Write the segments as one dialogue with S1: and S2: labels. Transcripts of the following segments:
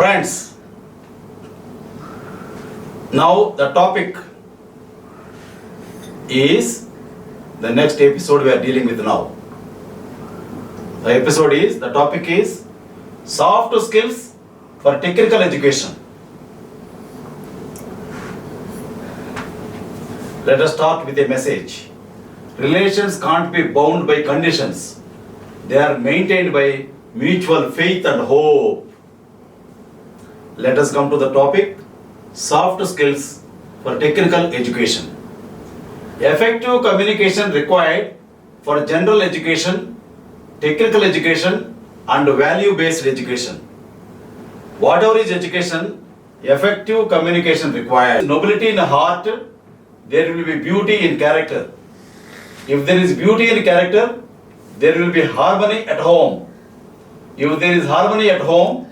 S1: Friends, now the topic is the next episode we are dealing with now. The topic is soft skills for technical education. Let us start with a message. Relations can't be bound by conditions. They are maintained by mutual faith and hope. Let us come to the topic, soft skills for technical education. Effective communication required for general education, technical education and value-based education. Whatever is education, effective communication required. Nobility in heart, there will be beauty in character. If there is beauty in character, there will be harmony at home. If there is harmony at home,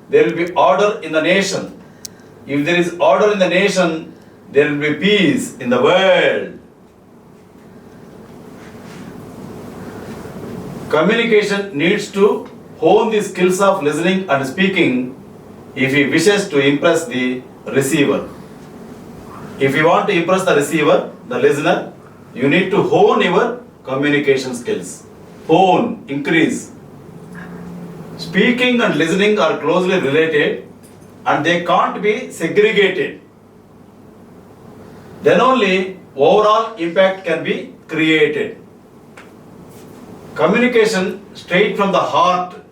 S1: there will be order in the nation. If there is order in the nation, there will be peace in the world. Communication needs to hone the skills of listening and speaking if he wishes to impress the receiver. If you want to impress the receiver, the listener, you need to hone your communication skills. Hone, increase. Speaking and listening are closely related and they can't be segregated. Then only overall impact can be created. Communication straight from the heart,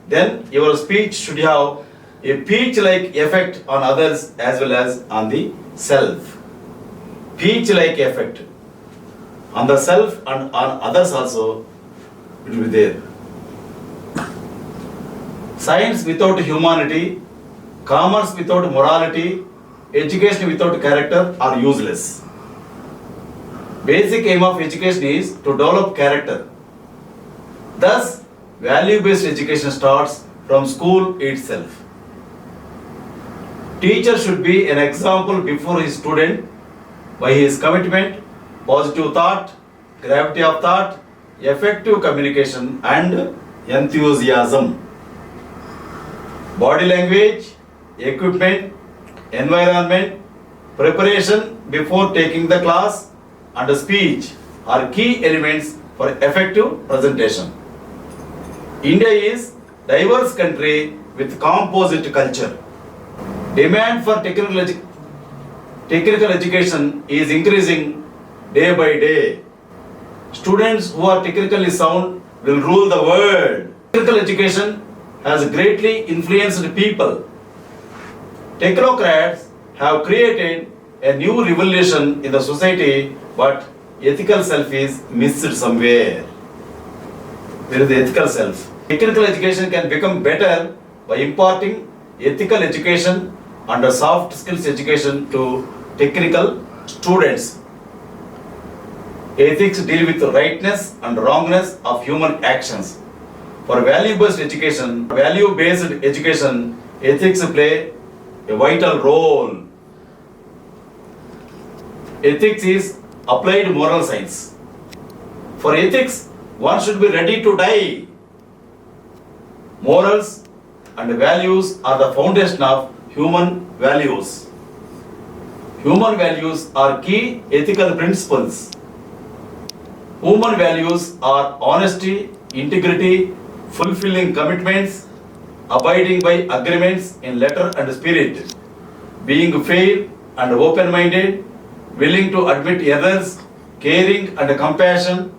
S1: then your speech should have a peach-like effect on others as well as on the self. Peach-like effect on the self and on others also it will be there. Science without humanity, commerce without morality, education without character are useless. Basic aim of education is to develop character. Thus, value-based education starts from school itself. Teacher should be an example before his student by his commitment, positive thought, gravity of thought, effective communication and enthusiasm. Body language, equipment, environment, preparation before taking the class and speech are key elements for effective presentation. India is diverse country with composite culture. Demand for technical education is increasing day by day. Students who are technically sound will rule the world. Technical education has greatly influenced people. Technocrats have created a new revolution in the society, but ethical self is missed somewhere. Where is the ethical self? Technical education can become better by imparting ethical education and soft skills education to technical students. Ethics deal with rightness and wrongness of human actions. For value-based education, ethics play a vital role. Ethics is applied moral science. For ethics, one should be ready to die. Morals and values are the foundation of human values. Human values are key ethical principles. Human values are honesty, integrity, fulfilling commitments, abiding by agreements in letter and spirit, being fair and open-minded, willing to admit errors, caring and compassion,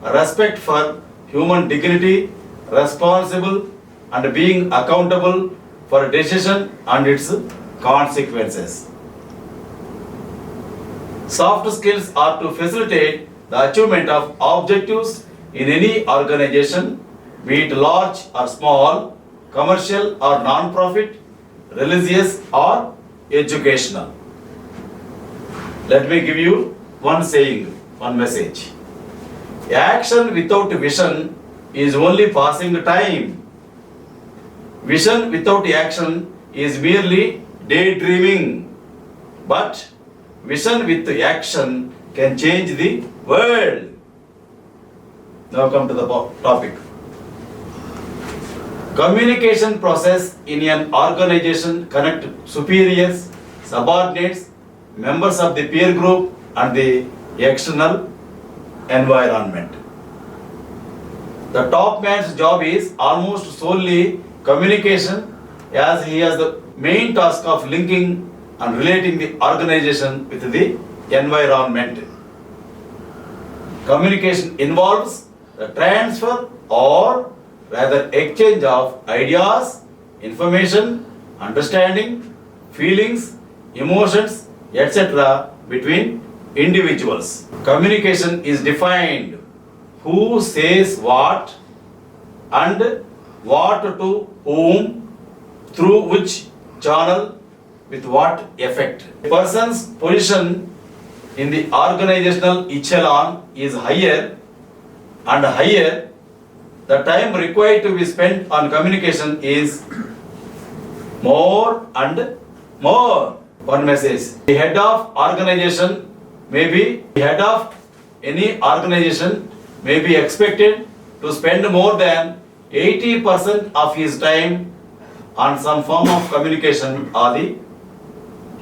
S1: respect for human dignity, responsible and being accountable for a decision and its consequences. Soft skills are to facilitate the achievement of objectives in any organization, be it large or small, commercial or non-profit, religious or educational. Let me give you one saying, one message. Action without vision is only passing time. Vision without action is merely daydreaming. But vision with action can change the world. Now come to the topic. Communication process in an organization connect superiors, subordinates, members of the peer group and the external environment. The top man's job is almost solely communication, as he has the main task of linking and relating the organization with the environment. Communication involves the transfer or rather exchange of ideas, information, understanding, feelings, emotions, etc. between individuals. Communication is defined who says what and what to whom, through which channel, with what effect. A person's position in the organizational echelon is higher and higher, the time required to be spent on communication is more and more. One message. The head of organization may be the head of any organization may be expected to spend more than 80% of his time on some form of communication or the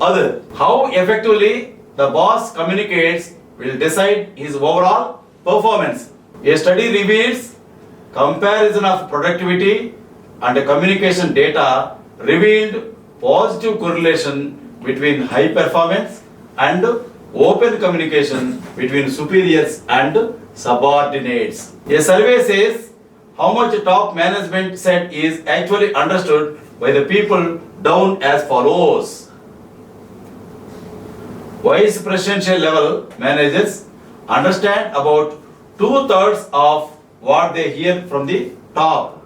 S1: other. How effectively the boss communicates will decide his overall performance. A study reveals comparison of productivity and communication data revealed positive correlation between high performance and open communication between superiors and subordinates. A survey says how much top management set is actually understood by the people down as follows. Vice presidential level managers understand about 2/3 of what they hear from the top.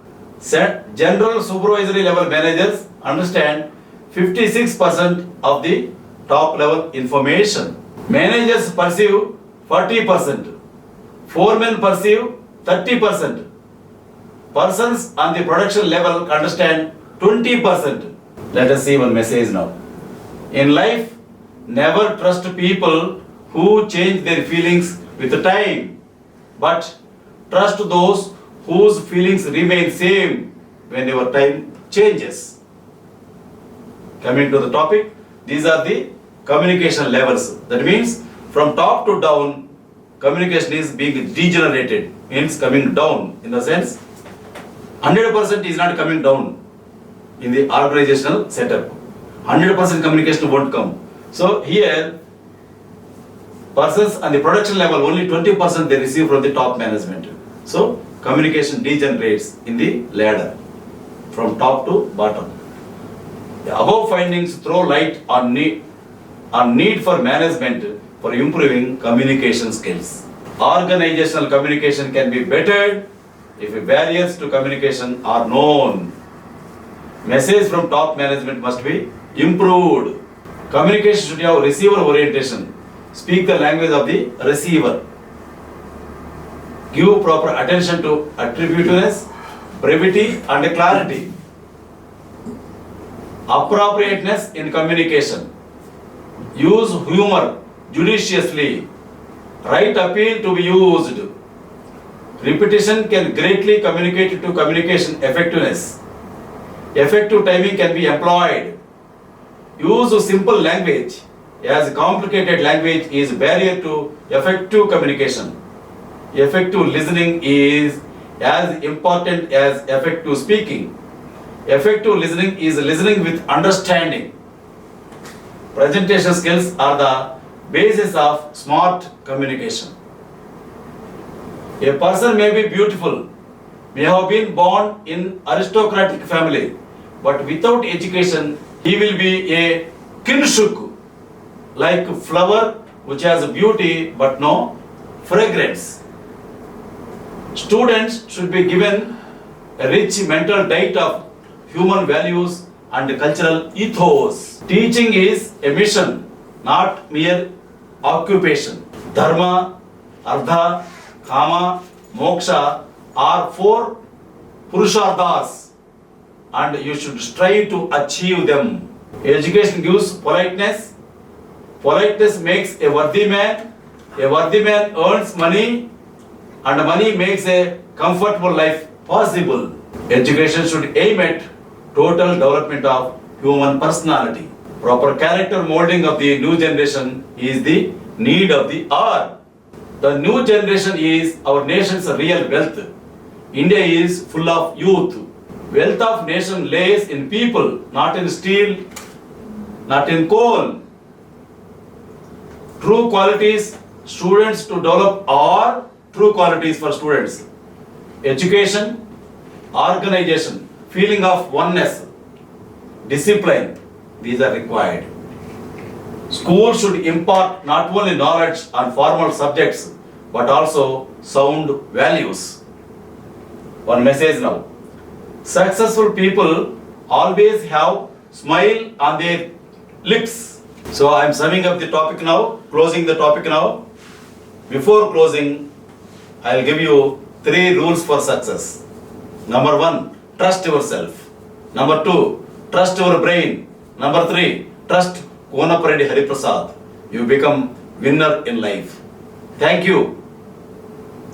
S1: General supervisory level managers understand 56% of the top level information. Managers perceive 40%. Foremen perceive 30%. Persons on the production level understand 20%. Let us see one message now. In life, never trust people who change their feelings with time, but trust those whose feelings remain same when your time changes. Coming to the topic, these are the communication levels. That means from top to down, communication is being degenerated, means coming down in the sense 100% is not coming down in the organizational setup. 100% communication won't come. So here, persons on the production level, only 20% they receive from the top management. So communication degenerates in the ladder from top to bottom. The above findings throw light on need for management for improving communication skills. Organizational communication can be bettered if barriers to communication are known. Message from top management must be improved. Communication should have receiver orientation. Speak the language of the receiver. Give proper attention to attributiveness, brevity and clarity. Appropriateness in communication. Use humor judiciously. Right appeal to be used. Repetition can greatly communicate to communication effectiveness. Effective timing can be employed. Use simple language, as complicated language is barrier to effective communication. Effective listening is as important as effective speaking. Effective listening is listening with understanding. Presentation skills are the basis of smart communication. A person may be beautiful, may have been born in aristocratic family, but without education, he will be a kinshuk, like flower which has beauty but no fragrance. Students should be given a rich mental diet of human values and cultural ethos. Teaching is a mission, not mere occupation. Dharma, Artha, Kama, Moksha are four Purusharthas and you should strive to achieve them. Education gives politeness. Politeness makes a worthy man. A worthy man earns money and money makes a comfortable life possible. Education should aim at total development of human personality. Proper character molding of the new generation is the need of the hour. The new generation is our nation's real wealth. India is full of youth. Wealth of nation lays in people, not in steel, not in coal. True qualities students to develop are true qualities for students. Education, organization, feeling of oneness, discipline, these are required. School should impart not only knowledge on formal subjects but also sound values. One message now. Successful people always have smile on their lips. So I am summing up the topic now, closing the topic now. Before closing, I will give you 3 rules for success. Number 1, trust yourself. Number 2, trust your brain. Number 3, trust Konaparedi Hariprasad. You become winner in life. Thank you.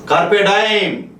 S1: Carpe diem.